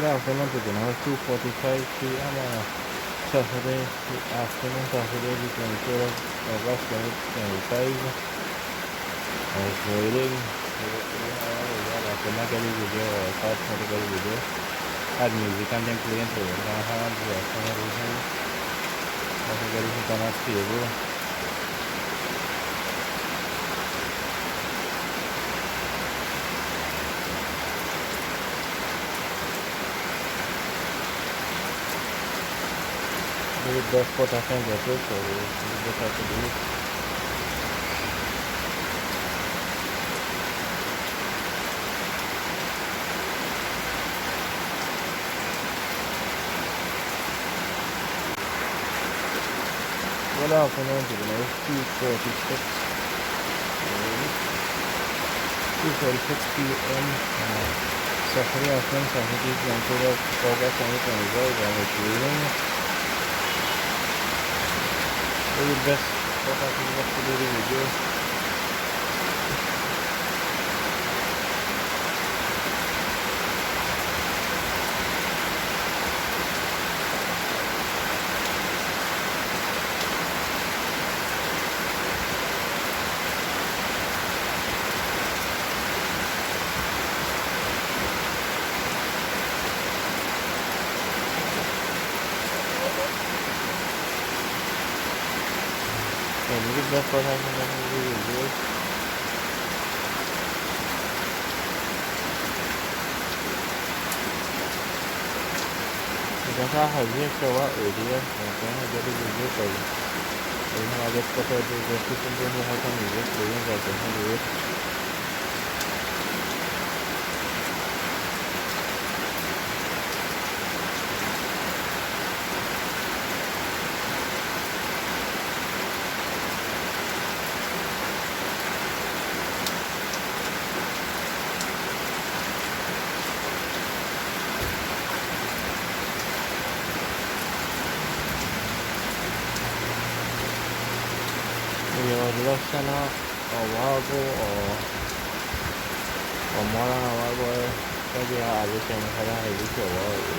afternoon to the now 2:45 p.m. on a Saturday afternoon, Saturday the 23rd of August 2025. I was waiting after my get the video or start to get the video. Had music and then playing for it. I had the explanation. I was getting it on a stable. The best spot I can get it, so we just have to do it. Good afternoon to the next 2:46. 2:46 p.m. Saturday afternoon, Saturday 20th of August 2025, and it's raining. The best spot I can get to do the video. The best spot I can get to do the video. Because I have here show up earlier, and then I get the video for you. I just put the description to me how come you just playing that I can do it. Less than a while ago or more than a while ago, maybe I was saying that I was a while ago.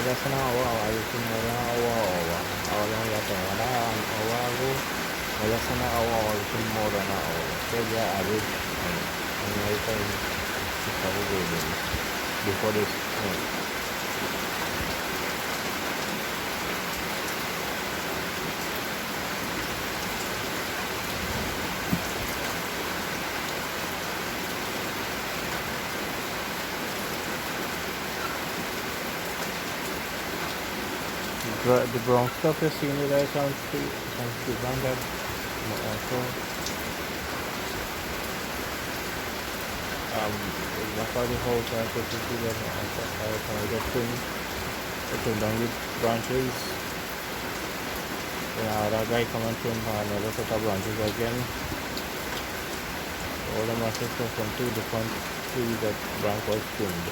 Less than a while, I was more than a while ago. I was only at a while ago. Less than a while, I was more than a while. So yeah, I was in my time before this. The brown stuff is seen it as on street around that also that's why the whole time to see that I get trimmed down with branches. That guy come and trim another set of branches again. All the branches are from two different trees that branch was trimmed.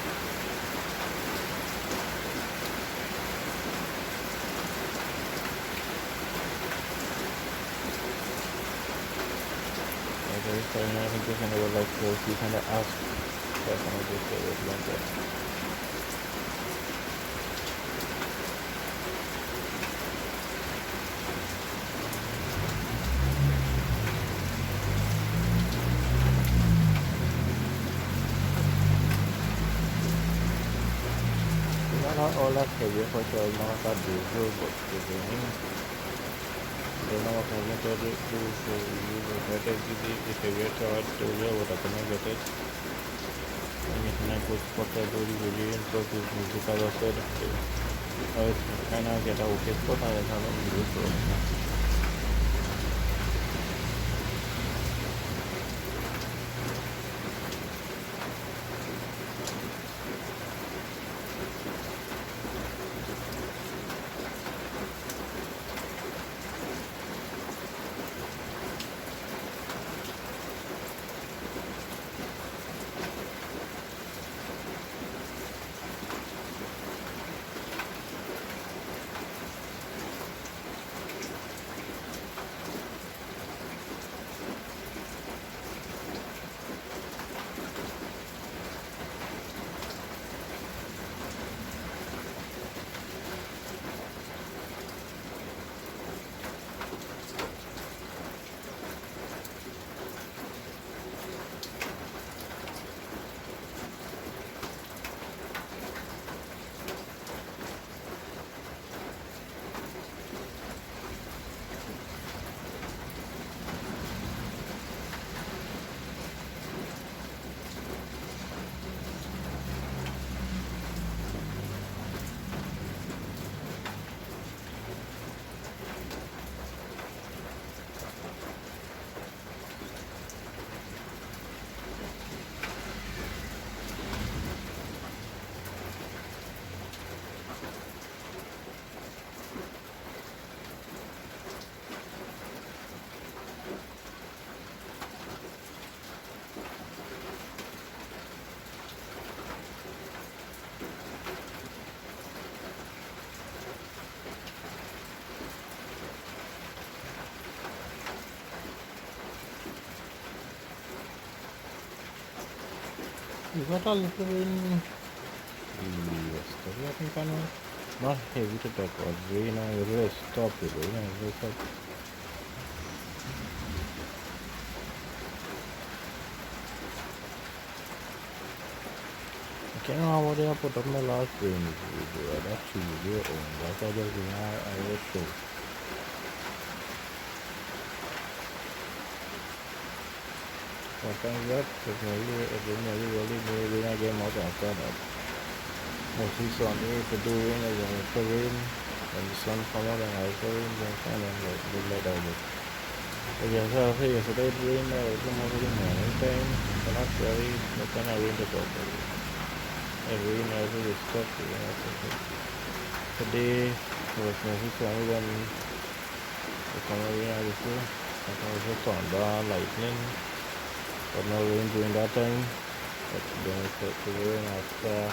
So I think this kind of like you kind of ask that kind of just like that. Not all that heavy for sure, not that beautiful, but don't know what I'm going to do, so you will get it if you get out to what I'm going to get it. And if I put what I do, really improve this music, as I said, I kind of get a okay spot, I have a music. We got a little rain yesterday, I think I know. Not heavy to talk about rain, I really stopped it, rain, I really stopped. I can't remember what I put up my last rain video, that's video on, that's all the thing I will show. Sometimes that, if maybe really I get more than that. Mostly sunny, if it do rain, it's rain. When the sun come out and I go in, then kind of like the light out. But yeah, so I say yesterday it rained almost in the morning time. So not very, but then I rained about it. It rained also it stopped. Today was mostly sunny when the summer rain I was there. Sometimes it was thunder, lightning, but no rain during that time. But then it started to rain after.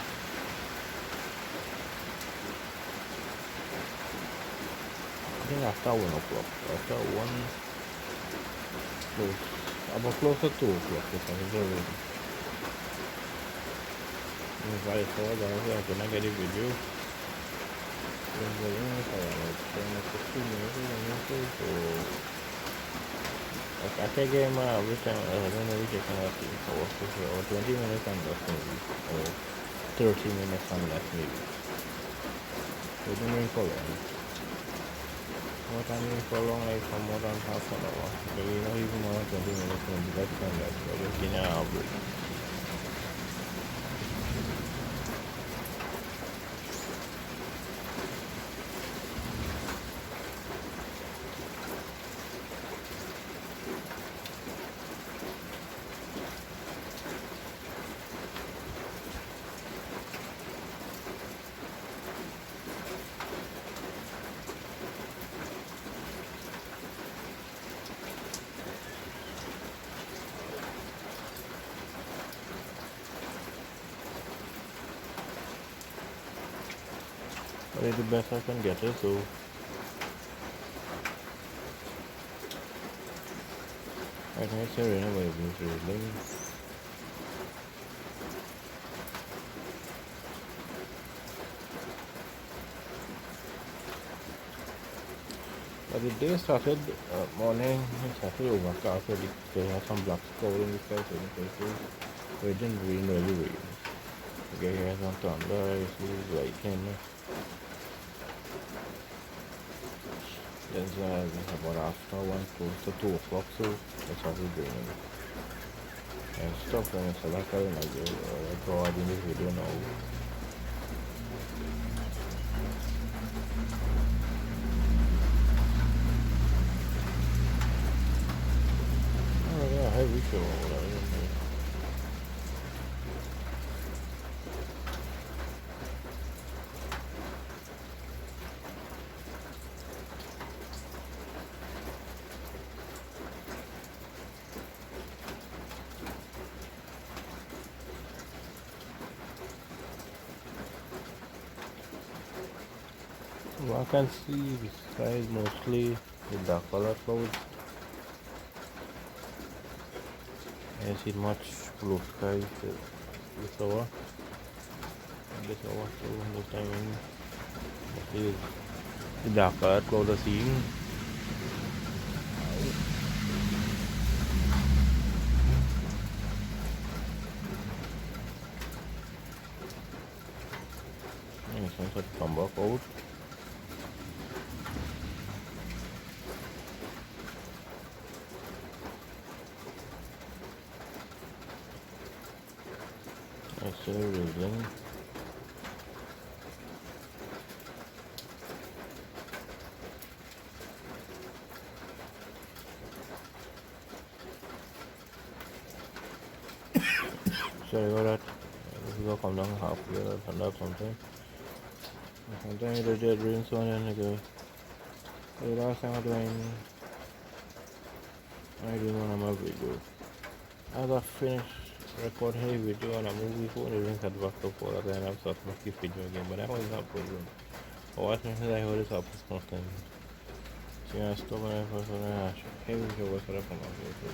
I think after 1 o'clock. After 1, close. About close to 2 o'clock, it was rain. If I saw that, I couldn't get a video. Then the rain was like 10 or 15 minutes. So I take game every time. I don't know which I can see. Or 20 minutes and less maybe. Or 30 minutes and less maybe. So it didn't rain for long. More time for long, like for more than half an hour. Maybe not even more than 20 minutes, maybe less than that. So just give me an average. I did the best I can get it, so I think it's a rain away with really. But the day started morning, it started overcast, so there was some black cloud in the sky, so it didn't really rain. Okay, here's some thunder, you see lightning. It's about after 1 close to 2 o'clock, so it started raining. And stuff when it's like I draw in this video now. Oh yeah, heavy show or whatever. One can see the sky is mostly with dark color clouds. I see much blue sky this hour. This hour, so this time mostly the dark color clouds are seeing. And some sort of come back out. Still raising. Sorry about that. This will come down halfway or thunder something. Sometimes it did rain so and the last time I doing one of my videos. As I finished record a video on a movie phone, even had back up for that and I've started to keep video again, but that was not a problem. But what I heard is up constantly. So I stop and I first want to hey, we should work for that from my video.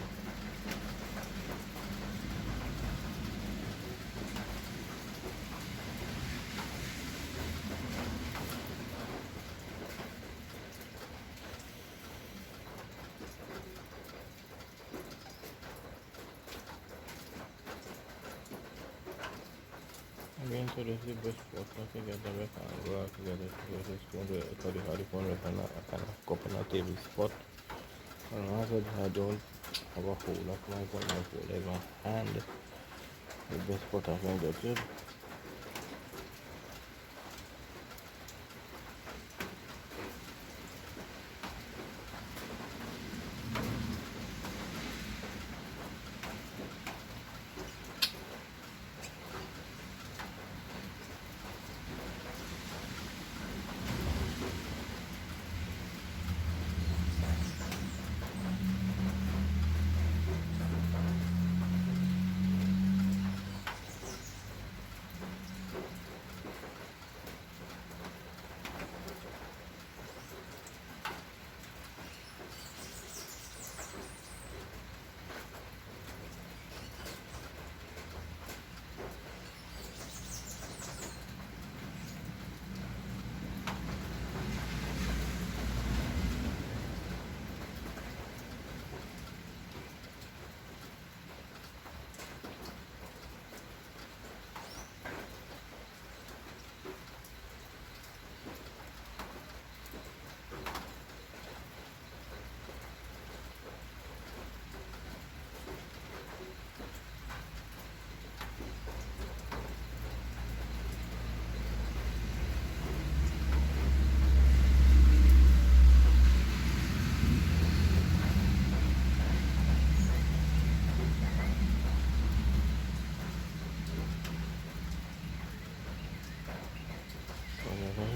Again, so this is the best spot to get the best angle together. This is going to the hardcore with a kind of coconut table spot. And also, I don't have a hole of my gun, my hole is my hand. The best spot I can get it.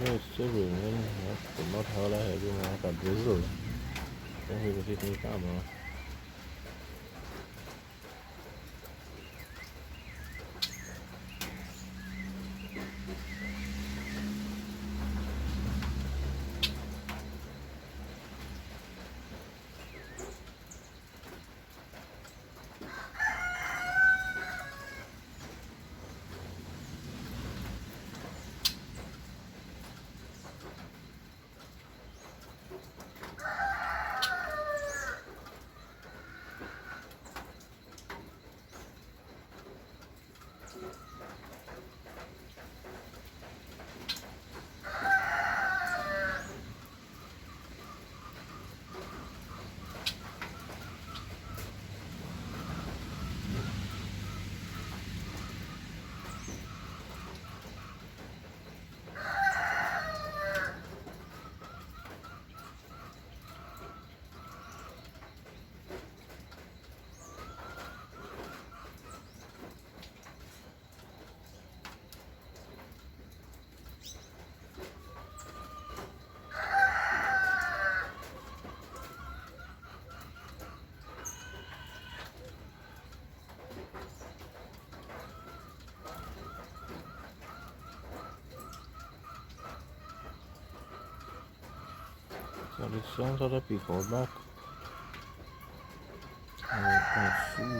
It's still raining, but not how I have been like a drizzle. Then he was hitting the camera. So the sounds of the people back. And you can see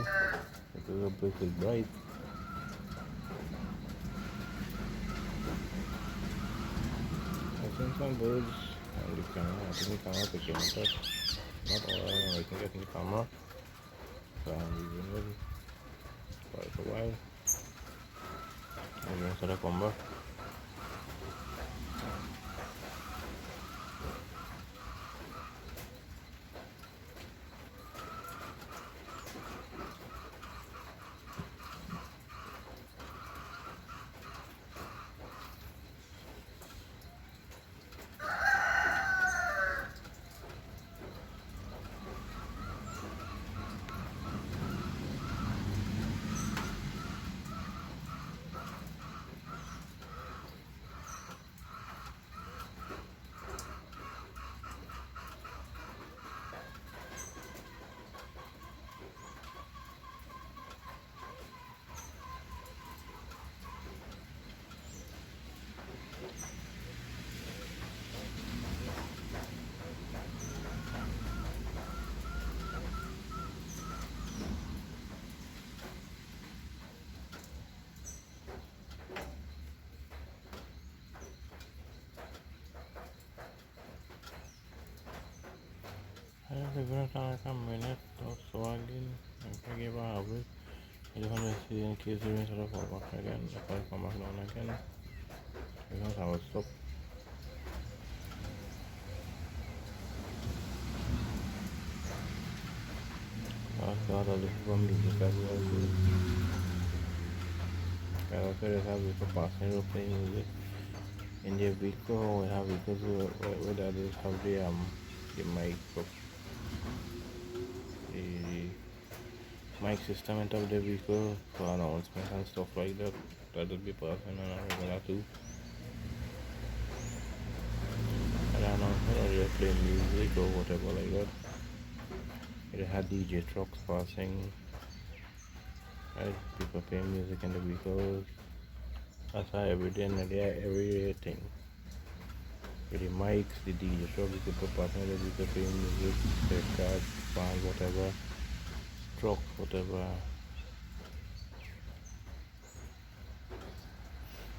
because the brick is bright. I've seen some birds on the camera. I think the camera picking it up. Not all I think I think the camera. So I'm using it quite a while. I'm going to the combo. I have to go like a minute or so again. I give a break. I just want to see in case you sort of fall back again. If I come back down again, you don't have a stop. I've got a little music as well too. I also just have little passenger playing music. In the vehicle, we have vehicles where that is have the mic up, the mic system in top of the vehicle for announcements and stuff like that. That will be passing on a regular too. And announcement or just play music or whatever like that. It had DJ trucks passing, right? People playing music in the vehicles. That's how everything and everything. With the mics, the DJ trucks, people passing in the vehicle playing music, their cars, fans, whatever, trucks, whatever.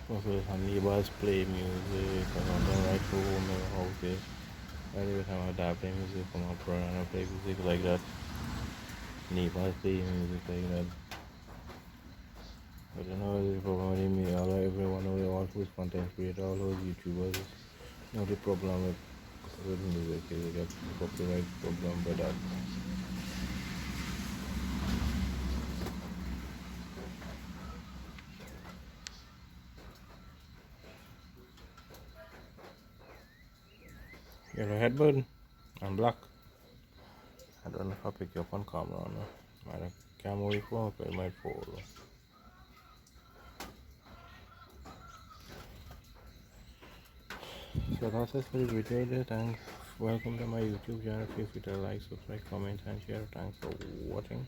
Also, some neighbors play music, and on them right home in the houses. Every time my dad play music, my brother play music like that. Neighbors play music like that. But you know, the problem with me, everyone, all who's content creators, all those YouTubers, you know, the problem with music is they get copyright problem by that. Yellow headbird and black. I don't know if I pick you up on camera or not. My camera will fall, but it might fall. So that's it for the video. Thanks. Welcome to my YouTube channel. Feel free to like, subscribe, comment, and share. Thanks for watching.